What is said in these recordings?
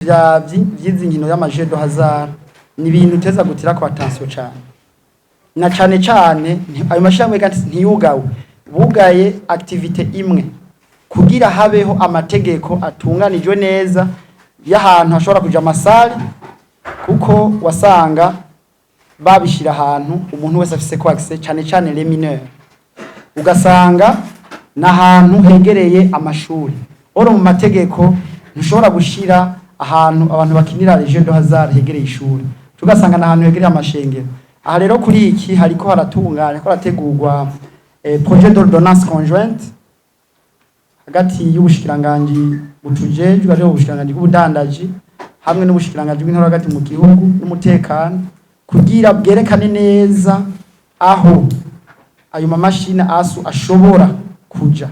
vyizi nkino y'amajeu de hasard ni ibintu uteza gutira ko attention cyane na cane ayo mashirahamwe kandi ntiyugawe bugaye activité imwe kugira habeho amategeko atunganijwe neza y'ahantu hashobora kuja amasale kuko wasanga babishira ahantu umuntu wese afise ko access cane les mineurs ugasanga n'ahantu hegereye amashuri oro mu mategeko ntushobora gushira ahantu abantu bakinira jeu de hasard hegereye ishuri tugasanga n'ahantu hegereye amashengero. Aha rero kuri iki hariko haratunganya ko rategurwa projet d'ordonnance conjointe hagati y'ubushikiranganje butujejwe ari ubushikiranganje bw'ubudandaji hamwe n'ubushikiranganje bw'intore hagati mu gihugu n'umutekano kugira bwerekane neza aho ayo mamashina ashobora kuja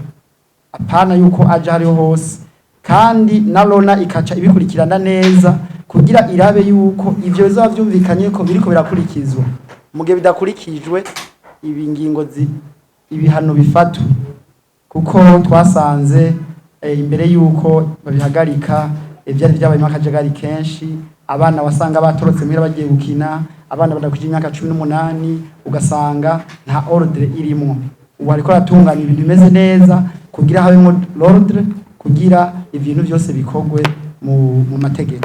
apana yuko aja hariho hose kandi na LONA ikaca ibikurikirana neza kugira irabe yuko ivyo bizaba vyumvikanye ko biriko birakurikizwa mugihe bidakurikijwe ibingingo ibihano bifatwa kuko twasanze imbere yuko babihagarika ivyari vyabaye makajagari kenshi abana wasanga batorotse muhira bagiye gukina abana badakwije imyaka 18 ugasanga nta ordre irimo ubu ariko ratunganya ibintu bimeze neza kugira habemo l'ordre kugira ibintu byose bikogwe mu mategeko.